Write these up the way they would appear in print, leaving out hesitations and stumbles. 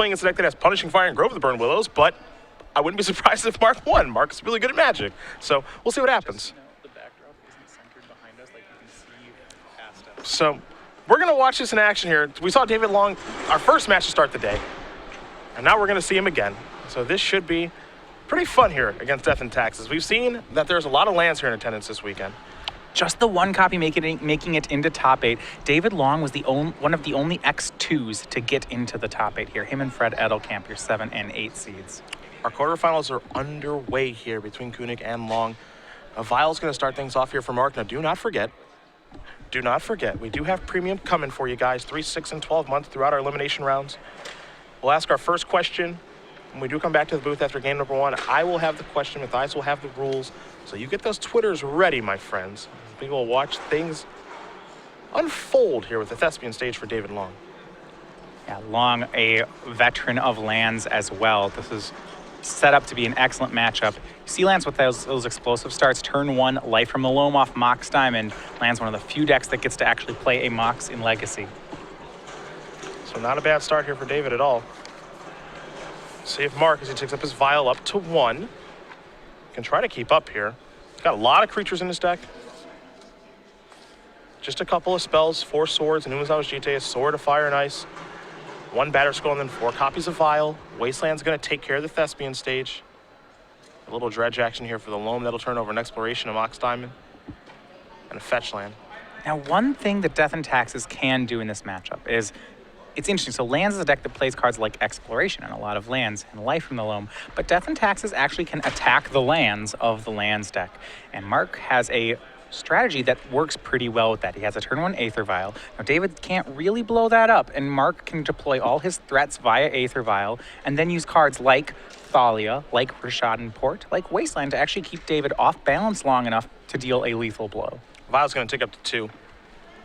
playing against a deck that has Punishing Fire and Grove of the Burned Willows, but I wouldn't be surprised if Marc won. Marc's really good at Magic, so we'll see what happens. So we're going to watch this in action here. We saw David Long, our first match to start the day, and now we're going to see him again. So this should be pretty fun here against Death and Taxes. We've seen that there's a lot of lands here in attendance this weekend. Just the one copy making it into top 8. David Long was one of the only X2s to get into the top 8 here. Him and Fred Edelkamp, your 7 and 8 seeds. Our quarterfinals are underway here between Konig and Long. Vile's going to start things off here for Marc. Now, do not forget, we do have premium coming for you guys, 3, 6, and 12 months throughout our elimination rounds. We'll ask our first question. When we do come back to the booth after game number 1, I will have the question, Matthias will have the rules. So you get those Twitters ready, my friends. We will watch things unfold here with the Thespian stage for David Long. Yeah, Long, a veteran of lands as well. This is set up to be an excellent matchup. You see lands with those explosive starts. Turn 1, Life from the Loam off Mox Diamond. Lands one of the few decks that gets to actually play a Mox in Legacy. So not a bad start here for David at all. See if Marc, as he takes up his Vile up to 1, can try to keep up here. He's got a lot of creatures in his deck. Just a couple of spells, 4 swords, and Umazawa's Jite, a sword of fire and ice, 1 Batter Skull, and then 4 copies of Vile. Wasteland's going to take care of the Thespian stage. A little dredge action here for the Loam. That'll turn over an Exploration, a Mox Diamond, and a fetch land. Now, one thing that Death and Taxes can do in this matchup is, it's interesting. So lands is a deck that plays cards like Exploration and a lot of lands and Life from the Loam, but Death and Taxes actually can attack the lands of the lands deck. And Marc has a strategy that works pretty well with that. He has a turn 1 Aether Vial. Now David can't really blow that up, and Marc can deploy all his threats via Aether Vial and then use cards like Thalia, like Rishadan Port, like Wasteland to actually keep David off balance long enough to deal a lethal blow. Vial's going to take up to 2.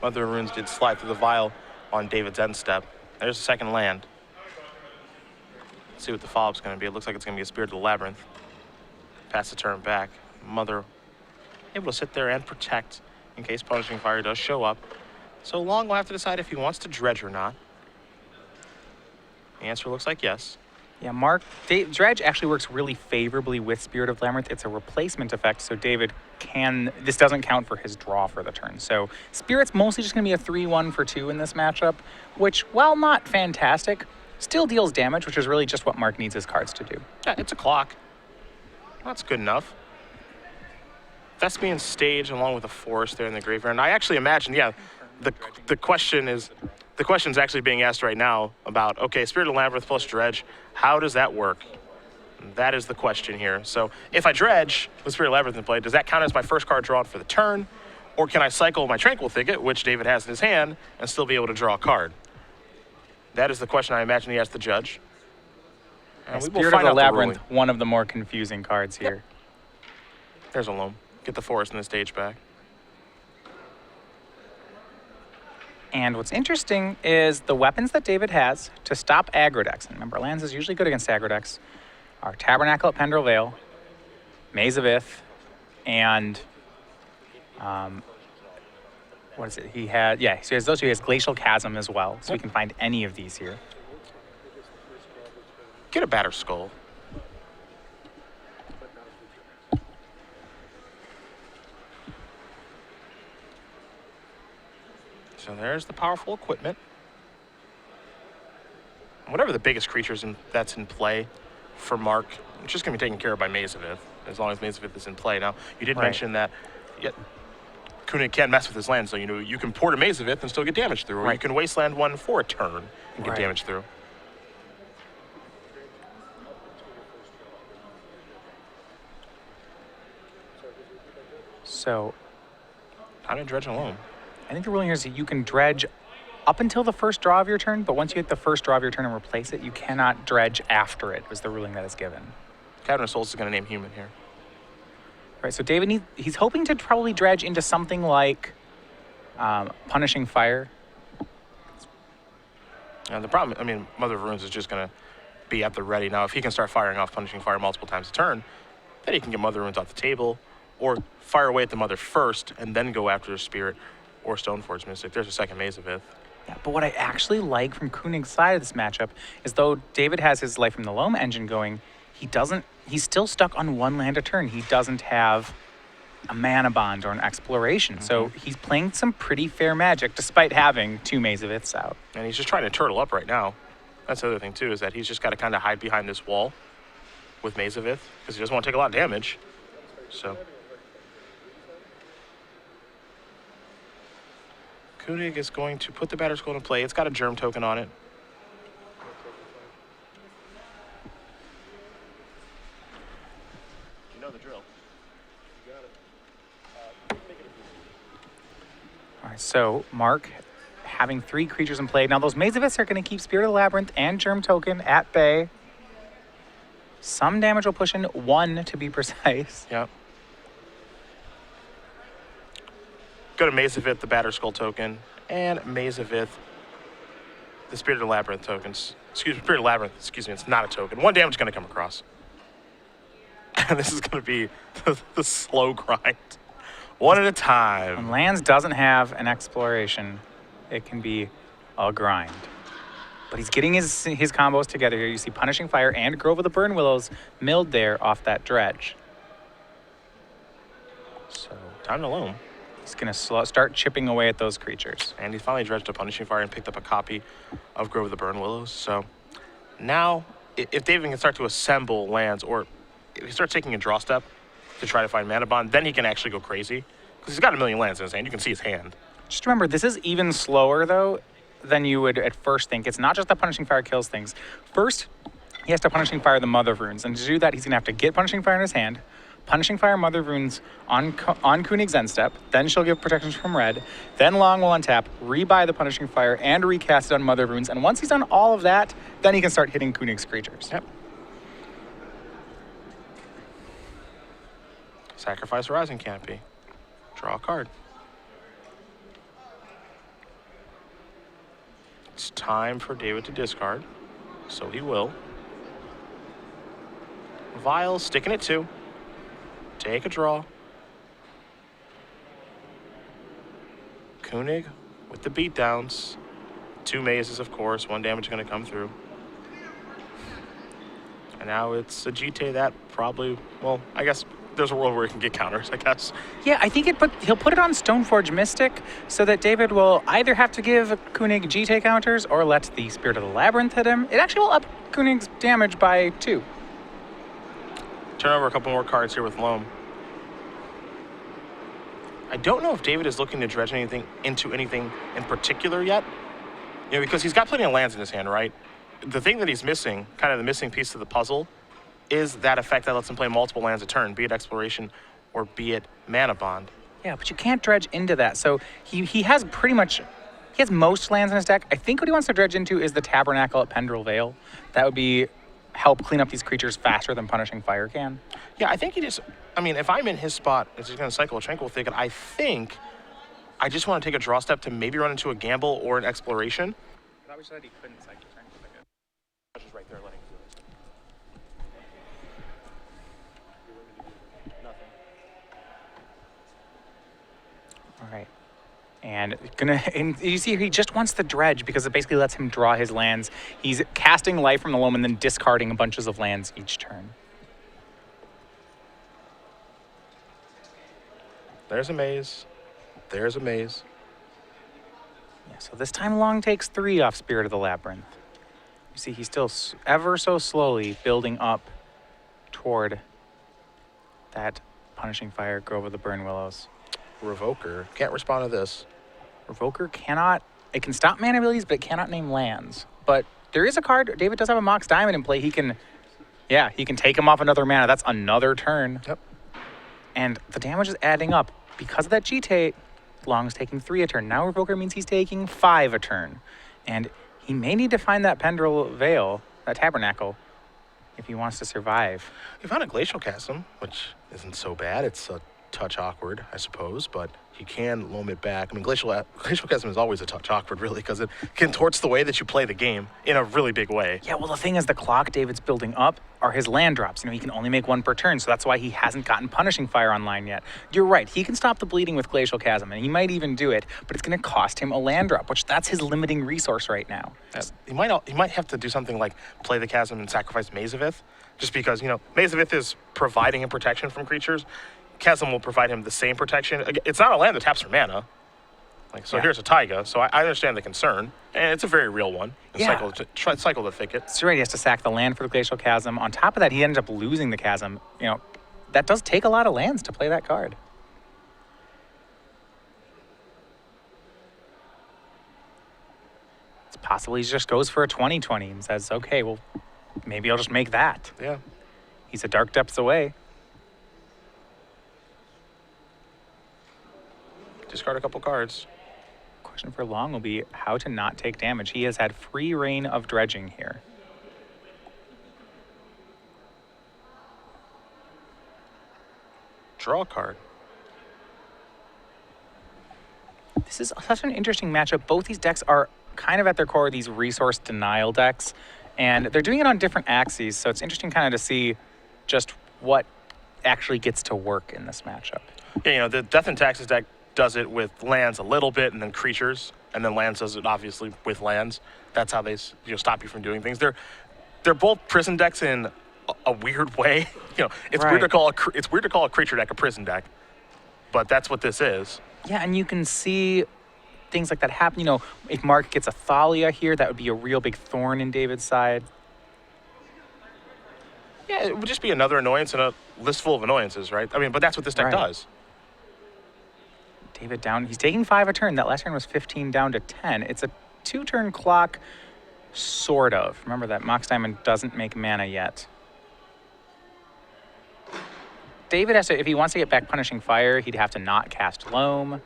Mother of Runes did slide through the Vial on David's end step. There's a second land. Let's see what the follow-up's going to be. It looks like it's going to be a Spirit of the Labyrinth. Pass the turn back. Mother able to sit there and protect in case Punishing Fire does show up. So Long will have to decide if he wants to dredge or not. The answer looks like yes. Yeah, Dredge actually works really favorably with Spirit of Labyrinth. It's a replacement effect, so David this doesn't count for his draw for the turn. So Spirit's mostly just going to be a 3-1 for 2 in this matchup, which, while not fantastic, still deals damage, which is really just what Marc needs his cards to do. Yeah, it's a clock. That's good enough. Thespian stage along with a forest there in the graveyard. And I actually imagine, yeah, the question's actually being asked right now about, okay, Spirit of Labyrinth plus Dredge, how does that work? That is the question here. So if I dredge with Spirit of Labyrinth in play, does that count as my first card drawn for the turn? Or can I cycle my Tranquil Thicket, which David has in his hand, and still be able to draw a card? That is the question I imagine he has to judge. And we will Spirit find of the out the Labyrinth, ruling. one of the more confusing cards here. Yep. There's a Loam. Get the forest in the stage back. And what's interesting is the weapons that David has to stop aggro decks. And remember, lands is usually good against aggro decks. Are Tabernacle at Pendrell Vale, Maze of Ith, and what is it? He has those two. He has Glacial Chasm as well, so we can find any of these here. Get a Batter Skull. So there's the powerful equipment. Whatever the biggest creatures that's in play for Marc, it's just going to be taken care of by Maze of Ith, as long as Maze of Ith is in play. Now, you did mention that Konig can't mess with his land, so you can port a Maze of Ith and still get damage through, or you can Wasteland one for a turn and get damage through. So, time to dredge alone. I think the ruling here is that you can dredge up until the first draw of your turn, but once you hit the first draw of your turn and replace it, you cannot dredge after it, was the ruling that is given. Cavern of Souls is going to name human here. Right, so David, he's hoping to probably dredge into something like Punishing Fire. And the problem, I mean, Mother of Runes is just going to be at the ready. Now, if he can start firing off Punishing Fire multiple times a turn, then he can get Mother of Runes off the table, or fire away at the Mother first, and then go after the Spirit, or Stoneforge Mystic. There's a second Maze of Ith. Yeah, but what I actually like from Koenig's side of this matchup is though David has his Life from the Loam engine going, he's still stuck on one land a turn. He doesn't have a mana bond or an exploration. So he's playing some pretty fair Magic despite having 2 Maze of Iths out. And he's just trying to turtle up right now. That's the other thing too, is that he's just got to kind of hide behind this wall with Maze of Ith because he doesn't want to take a lot of damage. So Konig is going to put the Battered Skull in play. It's got a Germ token on it. You know the drill. All right, so Marc having 3 creatures in play. Now those Maze of Iths are going to keep Spirit of the Labyrinth and Germ Token at bay. Some damage will push in 1 to be precise. Yep. Go to Maze of Ith, the Battered Skull token, and Maze of Ith, the Spirit of the Labyrinth tokens. Spirit of the Labyrinth, excuse me, it's not a token. 1 damage is going to come across. And this is going to be the slow grind. 1 at a time. When lands doesn't have an exploration, it can be a grind. But he's getting his combos together here. You see Punishing Fire and Grove of the Burn Willows milled there off that dredge. So Time to loam. he's going to start chipping away at those creatures. And he finally dredged a Punishing Fire and picked up a copy of Grove of the Burn Willows. So now, if David can start to assemble lands, or if he starts taking a draw step to try to find Mana Bond, then he can actually go crazy. Because he's got a million lands in his hand. You can see his hand. Just remember, this is even slower, though, than you would at first think. It's not just that Punishing Fire kills things. First, he has to Punishing Fire the Mother of Runes. And to do that, he's going to have to get Punishing Fire in his hand, Punishing Fire Mother of Runes on Koenig's end step, then she'll give protections from red, then Long will untap, rebuy the Punishing Fire, and recast it on Mother of Runes. And once he's done all of that, then he can start hitting Koenig's creatures. Yep. Sacrifice Horizon Canopy. Draw a card. It's time for David to discard, so he will. Vial, sticking it 2. Take a draw. Koenig with the beatdowns. 2 mazes, of course. 1 damage going to come through. And now it's a GT that probably, well, I guess there's a world where he can get counters, I guess. Yeah, I think he'll put it on Stoneforge Mystic so that David will either have to give Koenig GT counters or let the Spirit of the Labyrinth hit him. It actually will up Koenig's damage by 2. Turn over a couple more cards here with Loam. I don't know if David is looking to dredge into anything in particular yet. You know, because he's got plenty of lands in his hand, right? The thing that he's missing, kind of the missing piece of the puzzle, is that effect that lets him play multiple lands a turn, be it Exploration or be it Mana Bond. Yeah, but you can't dredge into that. So he has most lands in his deck. I think what he wants to dredge into is the Tabernacle at Pendrell Vale. That would be help clean up these creatures faster than Punishing Fire can. Yeah, I think if I'm in his spot, it's just going to cycle a Tranquil Thicket, I think I just want to take a draw step to maybe run into a Gamble or an Exploration. I thought we said he couldn't cycle Tranquil Thicket. Just right there letting him do it. Nothing. All right. And you see he just wants the dredge because it basically lets him draw his lands. He's casting Life from the Loam and then discarding bunches of lands each turn. There's a maze. There's a maze. Yeah, so this time Long takes 3 off Spirit of the Labyrinth. You see he's still ever so slowly building up toward that Punishing Fire, Grove of the Burn Willows. Revoker can't respond to this. Revoker it can stop mana abilities, but it cannot name lands. But there is a card, David does have a Mox Diamond in play. He can take him off another mana. That's another turn. Yep. And the damage is adding up. Because of that GT, Long's taking 3 a turn. Now Revoker means he's taking 5 a turn. And he may need to find that Pendrell Vale, that Tabernacle, if he wants to survive. He found a Glacial Chasm, which isn't so bad. It's a touch awkward, I suppose, but he can loam it back. I mean, Glacial Chasm is always a touch awkward, really, because it contorts the way that you play the game in a really big way. Yeah, well, the thing is, the clock David's building up are his land drops. He can only make one per turn, so that's why he hasn't gotten Punishing Fire online yet. You're right, he can stop the bleeding with Glacial Chasm, and he might even do it, but it's going to cost him a land drop, which that's his limiting resource right now. He might have to do something like play the Chasm and sacrifice Maze of Ith, just because, Maze of Ith is providing him protection from creatures. Chasm will provide him the same protection. It's not a land that taps for mana. Here's a Taiga, so I understand the concern, and it's a very real one. Cycle the thicket. That's right, he has to sack the land for the Glacial Chasm. On top of that, he ends up losing the Chasm. That does take a lot of lands to play that card. It's possible he just goes for a 20/20 and says, okay, well, maybe I'll just make that. Yeah. He's a Dark Depths away. Discard a couple cards. Question for Long will be how to not take damage. He has had free reign of dredging here. Draw a card. This is such an interesting matchup. Both these decks are kind of at their core these resource denial decks, and they're doing it on different axes, so it's interesting kind of to see just what actually gets to work in this matchup. Yeah, the Death and Taxes deck does it with lands a little bit and then creatures, and then lands does it obviously with lands. That's how they stop you from doing things. They're both prison decks in a weird way. It's Right. weird to call a creature deck a prison deck, but that's what this is. Yeah, and you can see things like that happen. If Marc gets a Thalia here, that would be a real big thorn in David's side. Yeah, it would just be another annoyance in a list full of annoyances, right? I mean, but that's what this deck Right. does. David down. He's taking 5 a turn. That last turn was 15 down to 10. It's a 2-turn clock, sort of. Remember that Mox Diamond doesn't make mana yet. David has to, if he wants to get back Punishing Fire, he'd have to not cast Loam.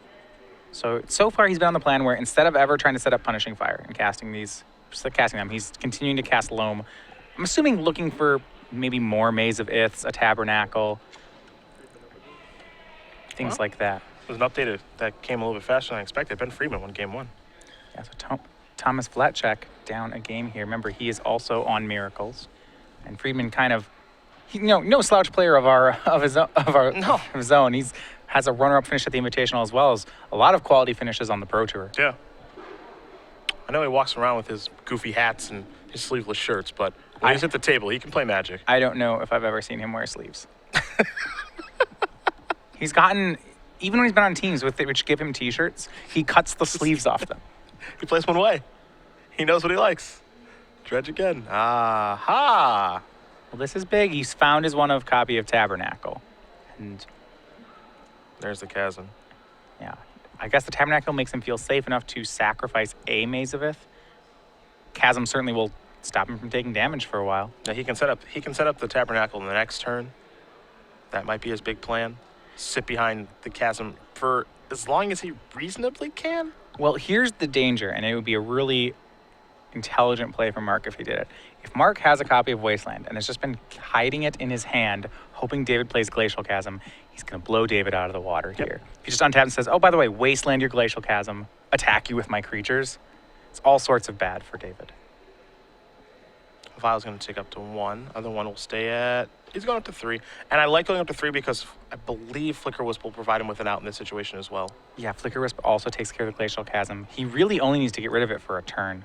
So far he's been on the plan where instead of ever trying to set up Punishing Fire and casting them, he's continuing to cast Loam. I'm assuming looking for maybe more Maze of Iths, a Tabernacle, things like that. It was an update that came a little bit faster than I expected. Ben Friedman won game 1. Yeah, so Thomas Flatcheck down a game here. Remember, he is also on Miracles, and Friedman kind of, no slouch player of his own. He's has a runner-up finish at the Invitational as well as a lot of quality finishes on the Pro Tour. Yeah. I know he walks around with his goofy hats and his sleeveless shirts, but when he's at the table, he can play Magic. I don't know if I've ever seen him wear sleeves. He's gotten, even when he's been on teams which give him T-shirts, he cuts the sleeves off them. He plays one way. He knows what he likes. Dredge again. Aha! Well, this is big. He's found his one-of copy of Tabernacle. And there's the Chasm. yeah, I guess the Tabernacle makes him feel safe enough to sacrifice a Maze of Ith. Chasm certainly will stop him from taking damage for a while. Yeah, he can set up the Tabernacle in the next turn. That might be his big plan. Sit behind the Chasm for as long as he reasonably can. Well, here's the danger, and it would be a really intelligent play from Marc if he did it. If Marc has a copy of Wasteland and has just been hiding it in his hand, hoping David plays Glacial Chasm, he's going to blow David out of the water here. If he just untaps and says, oh, by the way, Wasteland your Glacial Chasm, attack you with my creatures, it's all sorts of bad for David. Vile's going to take up to 1. Other one will stay at... He's going up to 3. And I like going up to 3 because I believe Flicker Wisp will provide him with an out in this situation as well. Yeah, Flicker Wisp also takes care of the Glacial Chasm. He really only needs to get rid of it for a turn.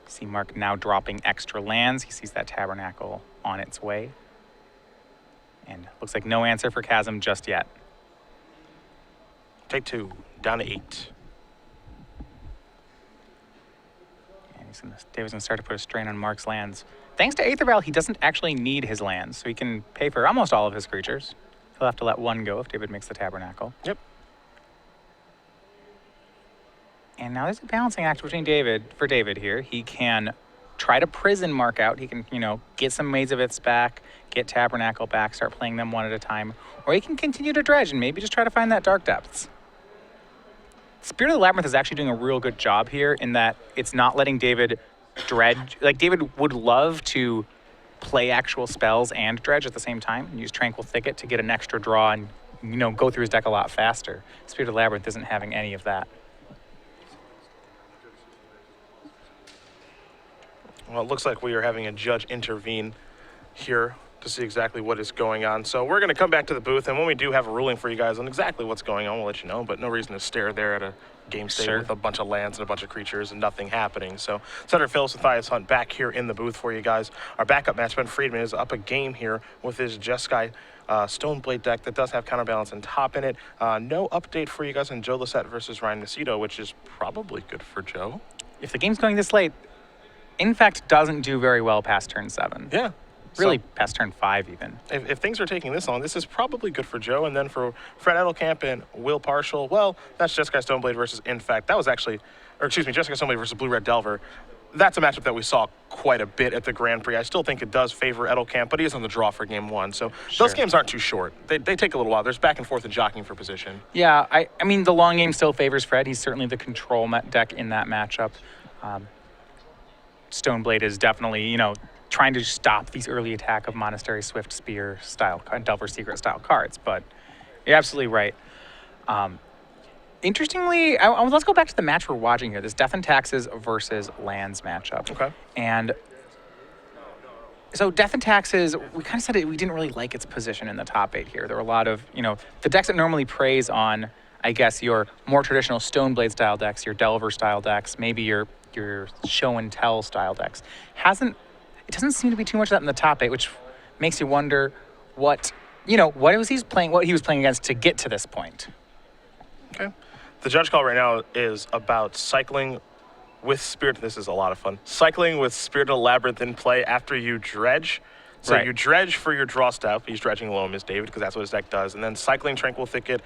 See Marc now dropping extra lands. He sees that Tabernacle on its way. And looks like no answer for Chasm just yet. Take 2. Down to 8. David's going to start to put a strain on Marc's lands. Thanks to Aether Vial, he doesn't actually need his lands, so he can pay for almost all of his creatures. He'll have to let one go if David makes the Tabernacle. Yep. And now there's a balancing act between David here. He can try to prison Marc out. He can, get some Maze of Iths back, get Tabernacle back, start playing them one at a time. Or he can continue to dredge and maybe just try to find that Dark Depths. Spirit of the Labyrinth is actually doing a real good job here in that it's not letting David dredge. Like, David would love to play actual spells and dredge at the same time and use Tranquil Thicket to get an extra draw and, go through his deck a lot faster. Spirited Labyrinth isn't having any of that. Well, it looks like we are having a judge intervene here to see exactly what is going on. So we're going to come back to the booth, and when we do have a ruling for you guys on exactly what's going on, we'll let you know, but no reason to stare there at a game state Sure. with a bunch of lands and a bunch of creatures and nothing happening. So Senator Phillips and Matthias Hunt back here in the booth for you guys. Our backup match, Ben Friedman, is up a game here with his Jeskai Stoneblade deck that does have counterbalance and top in it. No update for you guys on Joe Lissette versus Ryan Macedo, which is probably good for Joe. If the game's going this late, in fact, doesn't do very well past turn 7. Yeah. Really, So past turn 5 even. if things are taking this long, this is probably good for Joe. And then for Fred Edelkamp and Will Partial, well, that's Jeskai Stoneblade versus Infect. That was actually, Jeskai Stoneblade versus Blue Red Delver. That's a matchup that we saw quite a bit at the Grand Prix. I still think it does favor Edelkamp, but he is on the draw for game 1. So Sure. those games aren't too short. They take a little while. There's back and forth and jockeying for position. Yeah, I mean, the long game still favors Fred. He's certainly the control deck in that matchup. Stoneblade is definitely, trying to stop these early attack of Monastery Swift Spear style, Delver Secret style cards. But you're absolutely right. Interestingly, let's go back to the match we're watching here. This Death and Taxes versus Lands matchup. Okay. And so Death and Taxes, we kind of said we didn't really like its position in the top 8 here. There were a lot of, the decks that normally preys on, I guess, your more traditional Stoneblade style decks, your Delver style decks, maybe your show and tell style decks. It doesn't seem to be too much of that in the top 8, which makes you wonder what he was playing against to get to this point. Okay. The judge call right now is about cycling with Spirit. This is a lot of fun. Cycling with Spirited Labyrinth in play after you dredge. So Right. you dredge for your draw step. He's dredging alone, Miss David, because that's what his deck does. And then cycling Tranquil Thicket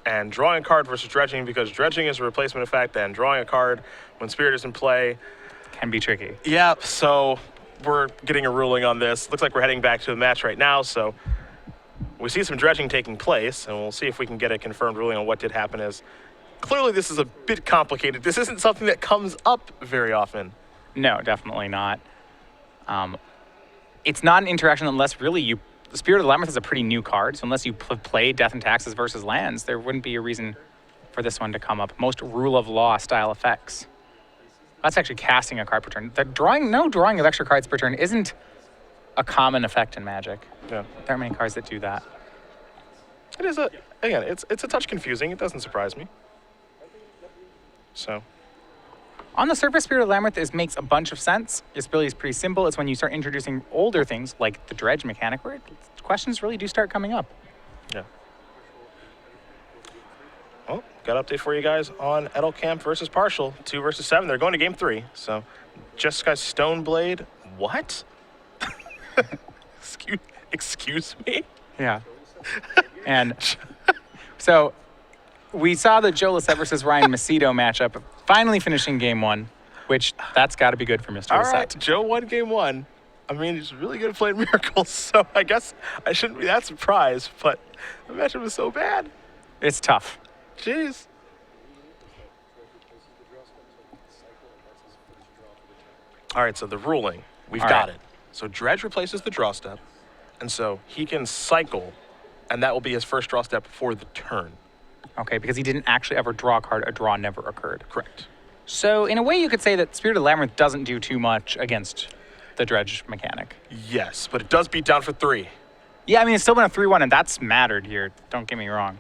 and drawing a card versus dredging, because dredging is a replacement effect, and drawing a card when Spirit is in play. Can be tricky. Yeah, so we're getting a ruling on this. Looks like we're heading back to the match right now, so we see some dredging taking place, and we'll see if we can get a confirmed ruling on what did happen. As clearly this is a bit complicated. This isn't something that comes up very often. No, definitely not. It's not an interaction unless really the Spirit of the Labyrinth is a pretty new card, so unless you play Death and Taxes versus Lands, there wouldn't be a reason for this one to come up. Most rule of law style effects. That's actually casting a card per turn. No drawing of extra cards per turn isn't a common effect in Magic. Yeah. There aren't many cards that do that. It is it's a touch confusing. It doesn't surprise me. So, On the surface, Spirit of the Labyrinth makes a bunch of sense. Its ability is pretty simple. It's when you start introducing older things like the dredge mechanic where questions really do start coming up. yeah. Well, got an update for you guys on Edelkamp versus Partial, 2 versus 7. They're going to game 3. So, Jeskai Stoneblade, what? Excuse me? Yeah. And so we saw the Joe Lissette versus Ryan Macedo matchup finally finishing game 1, which that's got to be good for Mr. All Lissette. right, Joe won game 1. I mean, he's really good at playing miracles, so I guess I shouldn't be that surprised, but the matchup was so bad. It's tough. Jeez. All right, so the ruling, we've All got right. it. So Dredge replaces the draw step, and so he can cycle, and that will be his first draw step for the turn. Okay, because he didn't actually ever draw a card. A draw never occurred. Correct. So in a way, you could say that Spirit of the Labyrinth doesn't do too much against the dredge mechanic. Yes, but it does beat down for 3. Yeah, I mean, it's still been a 3-1, and that's mattered here. Don't get me wrong.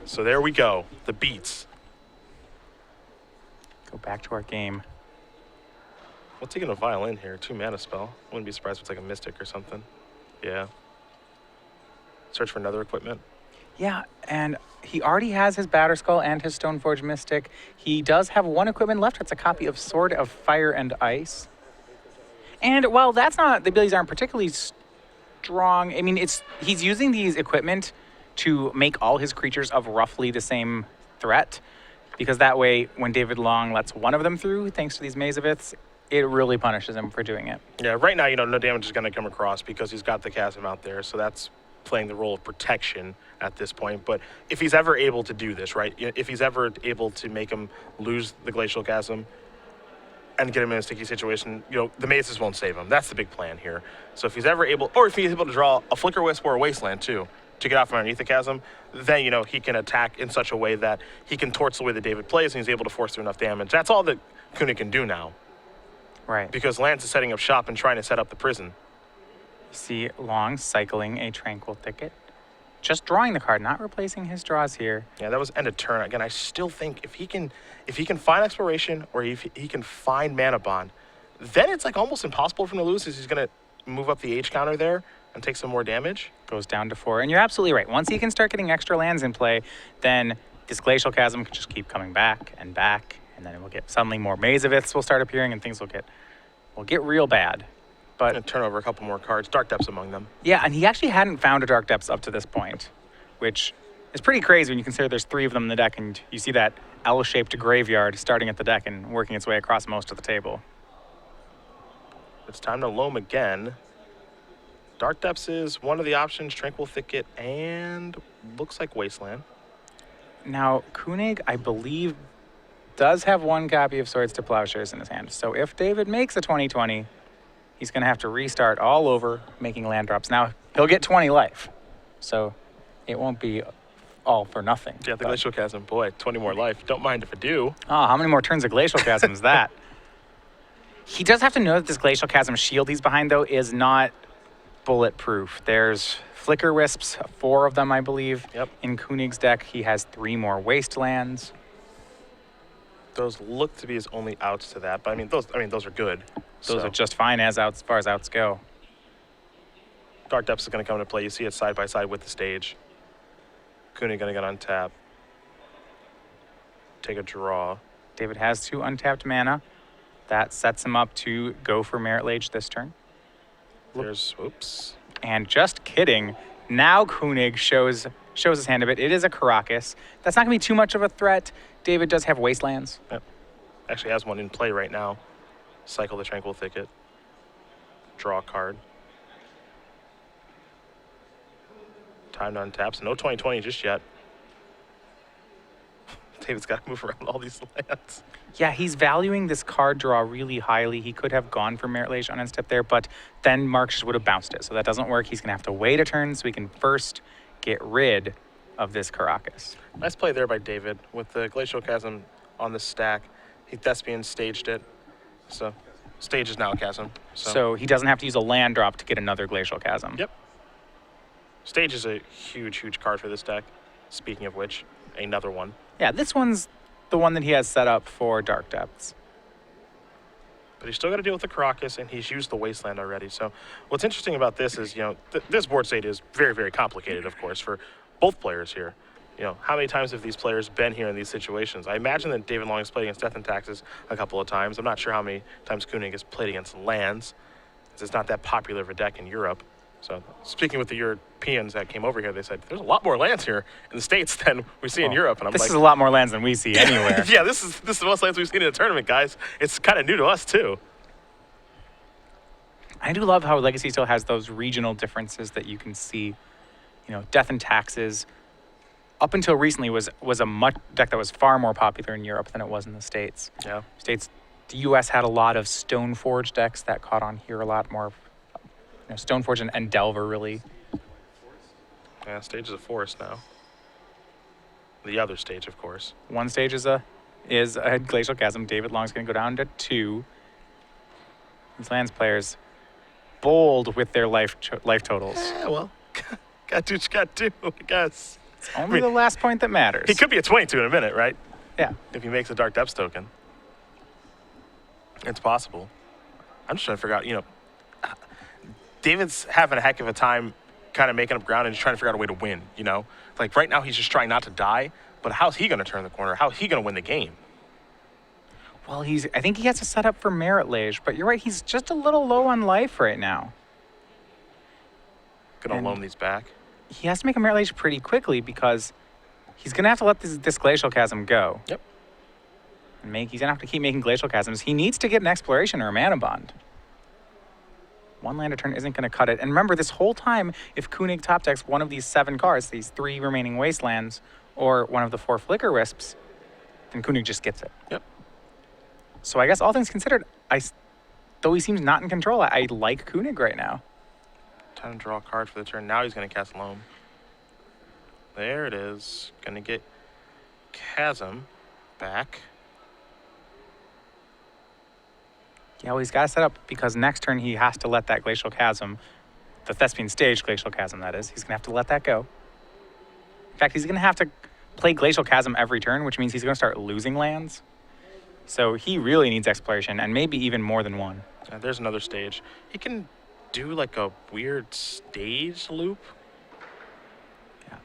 So there we go, the beats. Go back to our game. What's he gonna violin here? 2 mana spell. Wouldn't be surprised if it's like a mystic or something. Yeah. Search for another equipment. Yeah, and he already has his Batterskull and his Stoneforge Mystic. He does have 1 equipment left. It's a copy of Sword of Fire and Ice. And while the abilities aren't particularly strong, I mean, he's using these equipment to make all his creatures of roughly the same threat, because that way, when David Long lets one of them through, thanks to these Mazaviths, it really punishes him for doing it. Yeah, right now, no damage is gonna come across because he's got the chasm out there, so that's playing the role of protection at this point. But if he's ever able to do this, right, if he's ever able to make him lose the Glacial Chasm, and get him in a sticky situation, the mazes won't save him. That's the big plan here. So if he's ever able, or if he's able to draw a Flicker Wisp or a Wasteland too, to get out from underneath the chasm, then, he can attack in such a way that he can torch the way that David plays, and he's able to force through enough damage. That's all that Konig can do now. Right. Because Lance is setting up shop and trying to set up the prison. You see Long cycling a Tranquil Thicket. Just drawing the card, not replacing his draws here. Yeah, that was end of turn. Again, I still think if he can find Exploration or if he can find Mana Bond, then it's like almost impossible for him to lose, because he's going to move up the H counter there and take some more damage. Goes down to 4. And you're absolutely right. Once he can start getting extra lands in play, then this Glacial Chasm can just keep coming back, and then we'll get suddenly more Mazaviths will start appearing, and things will get real bad. But Gonna turn over a couple more cards, Dark Depths among them. yeah, and he actually hadn't found a Dark Depths up to this point, which is pretty crazy when you consider there's 3 of them in the deck, and you see that L-shaped graveyard starting at the deck and working its way across most of the table. It's time to loam again. Dark Depths is one of the options, Tranquil Thicket, and looks like Wasteland. Now, Konig, I believe, does have 1 copy of Swords to Plowshares in his hand. So if David makes a 20/20, he's going to have to restart all over making land drops. Now, he'll get 20 life, so it won't be all for nothing. Yeah, the Glacial Chasm, boy, 20 more life. Don't mind if I do. Oh, how many more turns of Glacial Chasm is that? He does have to know that this Glacial Chasm shield he's behind, though, is not bulletproof. There's Flicker Wisps, 4 of them, I believe. Yep. In Konig's deck, he has 3 more Wastelands. Those look to be his only outs to that, but those are good. Those So, are just fine as far as outs go. Dark Depths is going to come into play. You see it side by side with the stage. Konig going to get on tap. Take a draw. David has 2 untapped mana. That sets him up to go for Merit Lage this turn. Oops. And just kidding. Now Konig shows his hand a bit. It is a Caracas. That's not going to be too much of a threat. David does have Wastelands. Yep. Actually has one in play right now. Cycle the Tranquil Thicket. Draw a card. Time to untap. So no 20/20 just yet. David's got to move around all these lands. Yeah, he's valuing this card draw really highly. He could have gone for Merit Lage on his step there, but then Marc just would have bounced it. So that doesn't work. He's going to have to wait a turn so he can first get rid of this Caracas. Nice play there by David with the Glacial Chasm on the stack. He Thespian staged it. So stage is now a chasm. So he doesn't have to use a land drop to get another Glacial Chasm. Yep. Stage is a huge, huge card for this deck. Speaking of which, another one. Yeah, this one's the one that he has set up for Dark Depths. But he's still got to deal with the Caracas, and he's used the Wasteland already. So what's interesting about this is, this board state is very, very complicated, of course, for both players here. How many times have these players been here in these situations? I imagine that David Long has played against Death and Taxes a couple of times. I'm not sure how many times Konig has played against lands, because it's not that popular of a deck in Europe. So speaking with the Europeans that came over here, they said, there's a lot more lands here in the States than we see in Europe. And I'm this like, is a lot more lands than we see anywhere. yeah, this is the most lands we've seen in a tournament, guys. It's kind of new to us, too. I do love how Legacy still has those regional differences that you can see. Death and Taxes, up until recently, was a deck that was far more popular in Europe than it was in the States. Yeah. The U.S. had a lot of Stoneforge decks that caught on here a lot more. Stoneforge and Delver, really. Yeah, stage is a forest now. The other stage, of course. One stage is a Glacial Chasm. David Long's going to go down to 2. These lands players bold with their life totals. Yeah, well, got to do what you got to do, I guess. It's only the last point that matters. He could be a 22 in a minute, right? Yeah. If he makes a Dark Depths token. It's possible. I'm just trying to figure out, David's having a heck of a time kind of making up ground and just trying to figure out a way to win, Like right now he's just trying not to die, but how's he going to turn the corner? How's he going to win the game? Well, I think he has to set up for Merit Lage, but you're right, he's just a little low on life right now. Going to loan these back. He has to make a Merit Lage pretty quickly because he's going to have to let this Glacial Chasm go. Yep. And he's going to have to keep making Glacial Chasms. He needs to get an Exploration or a Mana Bond. One land a turn isn't going to cut it. And remember, this whole time, if Konig top decks one of these 7 cards, these 3 remaining Wastelands, or one of the 4 Flicker Wisps, then Konig just gets it. Yep. So I guess all things considered, though he seems not in control, I like Konig right now. Time to draw a card for the turn. Now he's going to cast Loam. There it is. Going to get Chasm back. Yeah, well, he's got to set up because next turn he has to let that Glacial Chasm, the Thespian Stage Glacial Chasm, that is, he's going to have to let that go. In fact, he's going to have to play Glacial Chasm every turn, which means he's going to start losing lands. So he really needs exploration, and maybe even more than one. There's another stage. He can do like a weird stage loop. Yeah.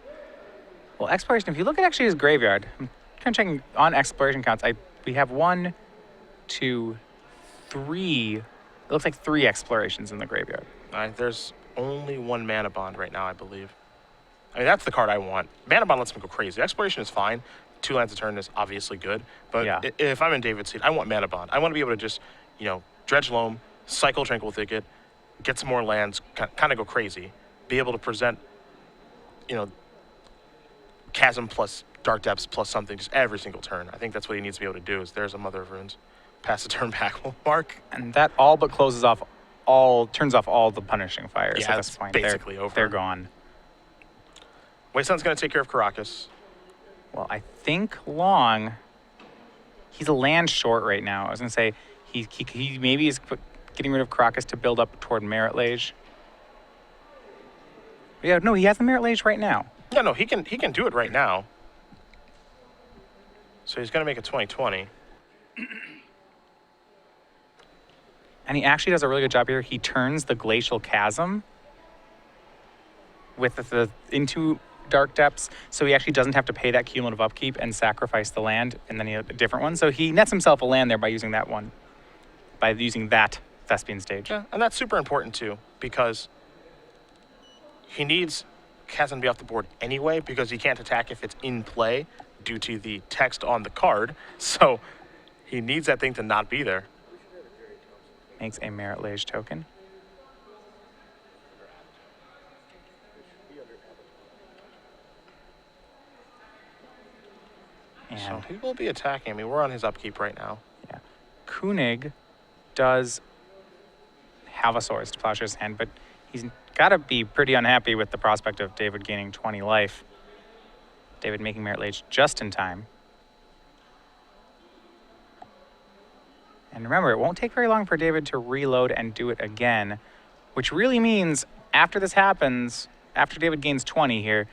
Well, exploration, if you look at actually his graveyard, I'm kind of checking on exploration counts. We have 1, 2, 3. It looks like 3 explorations in the graveyard. There's only 1 Mana Bond right now, I believe. I mean, that's the card I want. Mana Bond lets me go crazy. Exploration is fine. 2 lands a turn is obviously good. But Yeah. If I'm in David's seat, I want Mana Bond. I want to be able to just, dredge Loam, cycle Tranquil Thicket, get some more lands, kind of go crazy. Be able to present, Chasm plus Dark Depths plus something just every single turn. I think that's what he needs to be able to do. Is there's a Mother of Runes. Pass the turn back. Well, Marc. And that all but turns off all the punishing fires Yeah, at this it's point. basically over. They're gone. Wasteland's going to take care of Caracas. Well, I think Long, he's a land short right now. I was going to say he maybe is getting rid of Caracas to build up toward Merit Lage. Yeah, no, he has the Merit Lage right now. Yeah, no, he can do it right now. So he's going to make a 2020. And he actually does a really good job here. He turns the Glacial Chasm with into Dark Depths, so he actually doesn't have to pay that cumulative upkeep and sacrifice the land, and then he has a different one. So he nets himself a land there by using that one, by using that Thespian Stage. Yeah, and that's super important too, because he needs Chasm to be off the board anyway, because he can't attack if it's in play due to the text on the card. So he needs that thing to not be there. Makes a Merit Lage token. So he will be attacking. I mean, we're on his upkeep right now. Yeah. Konig does have a Swords to Plowshare's hand, but he's got to be pretty unhappy with the prospect of David gaining 20 life. David making Merit Lage just in time. And remember, it won't take very long for David to reload and do it again, which really means after this happens, after David gains 20 here,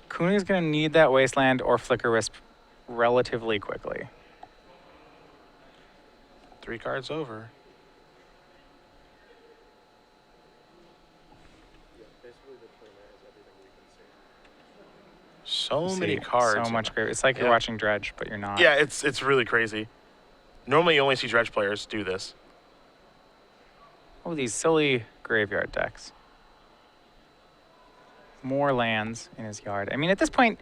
Koenig's going to need that Wasteland or Flicker Wisp relatively quickly. 3 cards over. So many cards. So much great. It's like you're watching Dredge, but you're not. Yeah, it's really crazy. Normally, you only see Dredge players do this. Oh, these silly graveyard decks. More lands in his yard. I mean, at this point,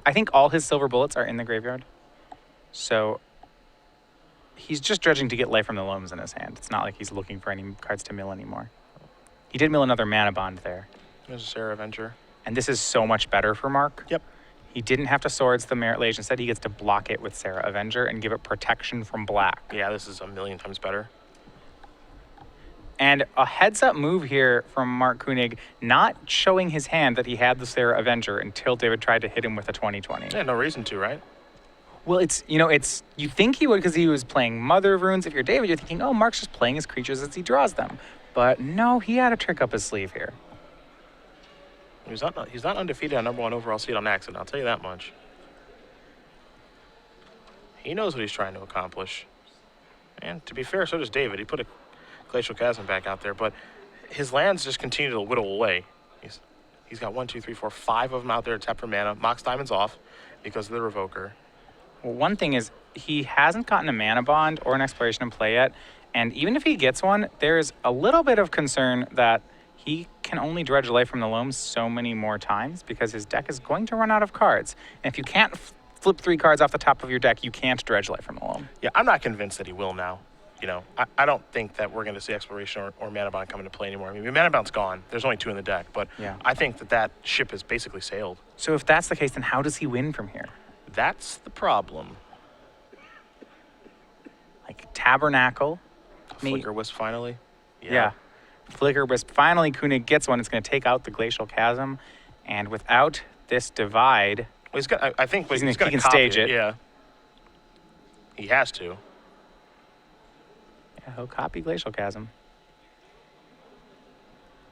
I think all his silver bullets are in the graveyard. So he's just dredging to get life from the Loams in his hand. It's not like he's looking for any cards to mill anymore. He did mill another Mana Bond there. There's a Sarah Avenger. And this is so much better for Marc. Yep. He didn't have to Swords the Merit Lage. Instead, he gets to block it with Sarah Avenger and give it protection from black. Yeah, this is a million times better. And a heads-up move here from Marc Koenig, not showing his hand that he had the Sarah Avenger until David tried to hit him with a 2020. Yeah, no reason to, right? Well, you think he would because he was playing Mother of Runes. If you're David, you're thinking, oh, Marc's just playing his creatures as he draws them. But no, he had a trick up his sleeve here. He's not undefeated on #1 overall seed on accident, I'll tell you that much. He knows what he's trying to accomplish. And to be fair, so does David. He put a Glacial Chasm back out there, but his lands just continue to whittle away. He's got 1, 2, 3, 4, 5 of them out there to tap for mana. Mox Diamond's off because of the Revoker. Well, one thing is he hasn't gotten a Mana Bond or an Exploration in play yet, and even if he gets one, there's a little bit of concern that he can only dredge life from the Loams so many more times because his deck is going to run out of cards. And if you can't flip 3 cards off the top of your deck, you can't dredge life from the Loam. Yeah, I'm not convinced that he will now. I don't think that we're going to see Exploration or Mana Bond come into play anymore. I mean, Mana Bond's gone. There's only 2 in the deck, but yeah. I think that ship has basically sailed. So if that's the case, then how does he win from here? That's the problem. like Tabernacle. Flicker Wisp finally. Yeah. Flicker Wisp. Finally, Konig gets one. It's going to take out the Glacial Chasm. And without this divide, Well, he's got. I think he he's going to can copy stage it. Yeah. He has to. yeah, he'll copy Glacial Chasm.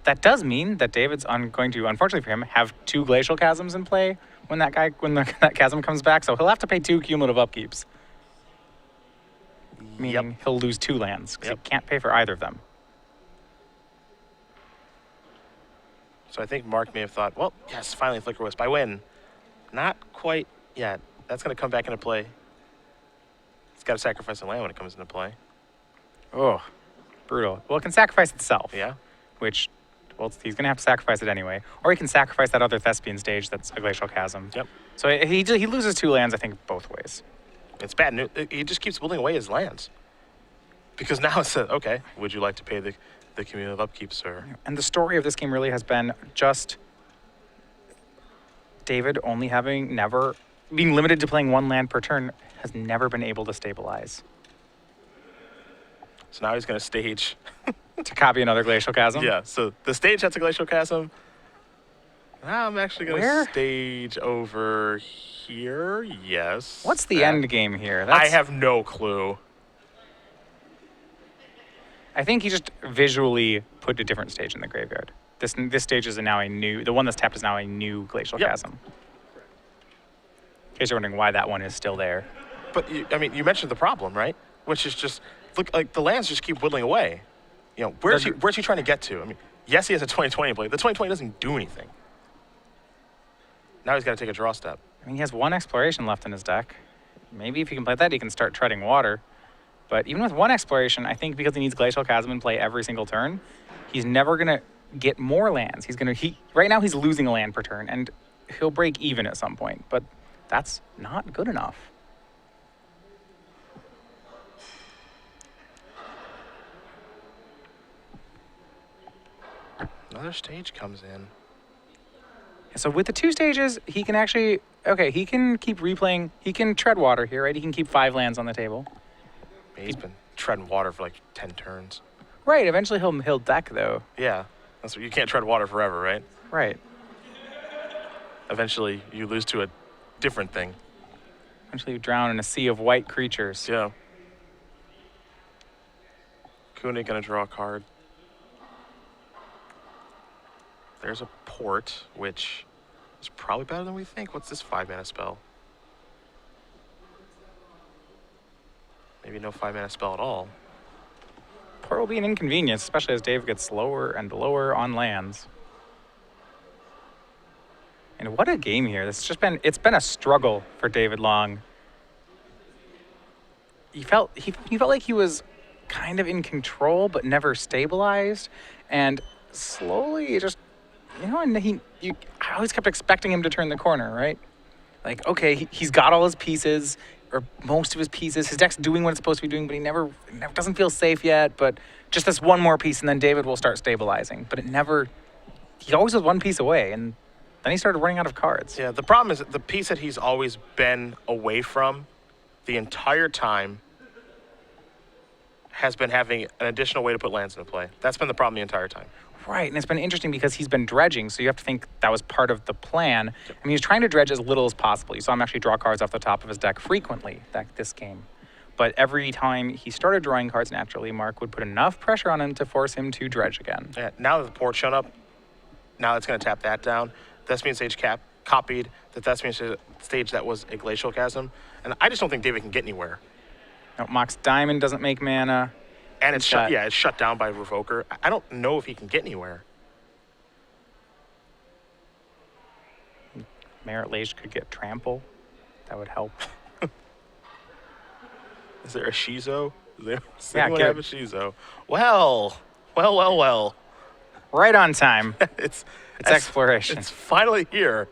That does mean that David's going to, unfortunately for him, have 2 Glacial Chasms in play when that that chasm comes back. So he'll have to pay 2 cumulative upkeeps. Meaning he'll lose 2 lands because he can't pay for either of them. So I think Marc may have thought, well, yes, finally Flicker Wisp. I win. Not quite yet. That's going to come back into play. He's got to sacrifice a land when it comes into play. Oh, brutal. Well, it can sacrifice itself. Yeah. Which, well, he's going to have to sacrifice it anyway. Or he can sacrifice that other Thespian stage that's a Glacial Chasm. Yep. So he loses 2 lands, I think, both ways. It's bad news. He just keeps whittling away his lands. Because now it's okay, would you like to pay the cumulative upkeep, sir? And the story of this game really has been just David only being limited to playing 1 land per turn, has never been able to stabilize. So now he's going to stage. To copy another Glacial Chasm? Yeah, so the stage has a Glacial Chasm. Now I'm actually going to stage over here. Yes. What's the end game here? I have no clue. I think he just visually put a different stage in the graveyard. This stage is now the one that's tapped is now a new Glacial Chasm. In case you're wondering why that one is still there. But, you mentioned the problem, right? Which is just, look, like, the lands just keep whittling away. Where's he trying to get to? Yes, he has a 2020 play. The 2020 doesn't do anything. Now he's got to take a draw step. He has 1 exploration left in his deck. Maybe if he can play that, he can start treading water. But even with 1 exploration, I think because he needs Glacial Chasm in play every single turn, he's never going to get more lands. Right now he's losing a land per turn, and he'll break even at some point. But that's not good enough. Another stage comes in. So with the 2 stages, he can actually, he can keep replaying. He can tread water here, right? He can keep 5 lands on the table. He's been treading water for like 10 turns. Right. Eventually he'll deck, though. Yeah. You can't tread water forever, right? Right. Eventually you lose to a different thing. Eventually you drown in a sea of white creatures. Yeah. Konig going to draw a card. There's a port, which is probably better than we think. What's this 5-mana spell? Maybe no 5-mana spell at all. Port will be an inconvenience, especially as Dave gets lower and lower on lands. And what a game here. It's been a struggle for David Long. He felt like he was kind of in control, but never stabilized. And slowly just, I always kept expecting him to turn the corner, right? Like, okay, he's got all his pieces, or most of his pieces. His deck's doing what it's supposed to be doing, but he never doesn't feel safe yet. But just this one more piece, and then David will start stabilizing. But he always was 1 piece away, and then he started running out of cards. Yeah, the problem is that the piece that he's always been away from the entire time has been having an additional way to put lands into play. That's been the problem the entire time. Right, and it's been interesting because he's been dredging, so you have to think that was part of the plan. He's trying to dredge as little as possible. You saw him actually draw cards off the top of his deck frequently this game. But every time he started drawing cards naturally, Marc would put enough pressure on him to force him to dredge again. Yeah, now that the port's shown up, now it's going to tap that down. Thespian Stage copied the Thespian Stage that was a Glacial Chasm, and I just don't think David can get anywhere. No, Mox Diamond doesn't make mana. And it's shut down by Revoker. I don't know if he can get anywhere. Merit Lage could get Trample. That would help. Is there a Shizo? Does Yeah, anyone have a Shizo? Well. Right on time. It's exploration. It's finally here.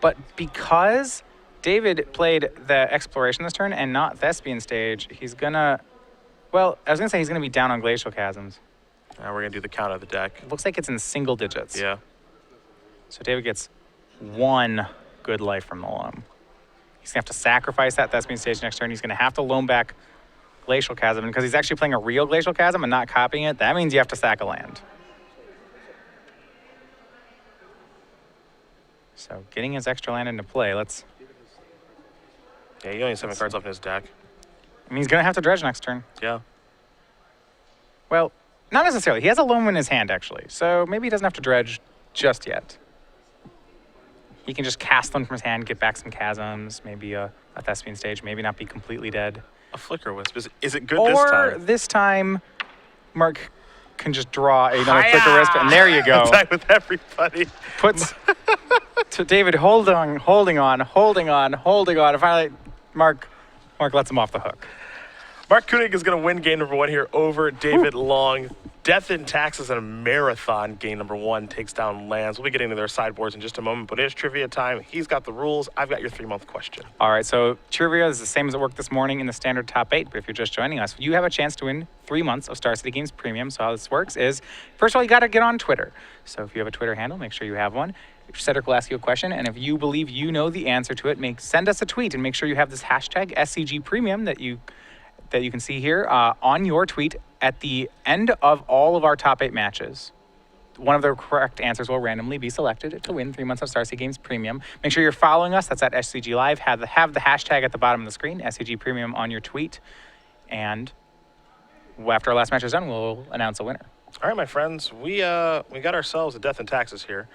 But because David played the exploration this turn and not Thespian Stage, he's gonna... Well, I was going to say he's going to be down on Glacial Chasms. Now we're going to do the count of the deck. It looks like it's in single digits. Yeah. So David gets 1 good life from the loam. He's going to have to sacrifice that Thespian Stage next turn. He's going to have to loam back Glacial Chasm, because he's actually playing a real Glacial Chasm and not copying it, that means you have to sack a land. So getting his extra land into play, let's... Yeah, he only has 7 cards left in his deck. I mean, he's going to have to dredge next turn. Yeah. Well, not necessarily. He has a loam in his hand, actually, so maybe he doesn't have to dredge just yet. He can just cast them from his hand, get back some chasms, maybe a Thespian Stage, maybe not be completely dead. A Flicker Wisp. Is it good this time? Or this time, Marc can just draw another Flicker Wisp, and there you go. Attack with everybody. Puts to David holding on. And finally, Marc lets him off the hook. Marc Konig is going to win game number 1 here over David Long. Death and Taxes in a marathon game number 1 takes down lands. We'll be getting to their sideboards in just a moment, but it is trivia time. He's got the rules. I've got your 3-month question. All right, so trivia is the same as it worked this morning in the standard top 8, but if you're just joining us, you have a chance to win 3 months of Star City Games Premium. So how this works is, first of all, you got to get on Twitter. So if you have a Twitter handle, make sure you have one. Cedric will ask you a question, and if you believe you know the answer to it, send us a tweet and make sure you have this hashtag SCG Premium that you can see here on your tweet. At the end of all of our top 8 matches, one of the correct answers will randomly be selected to win 3 months of Star City Games Premium. Make sure you're following us. That's at SCG Live. Have the hashtag at the bottom of the screen, SCG Premium, on your tweet. And after our last match is done, we'll announce a winner. All right, my friends, we got ourselves a Death and Taxes here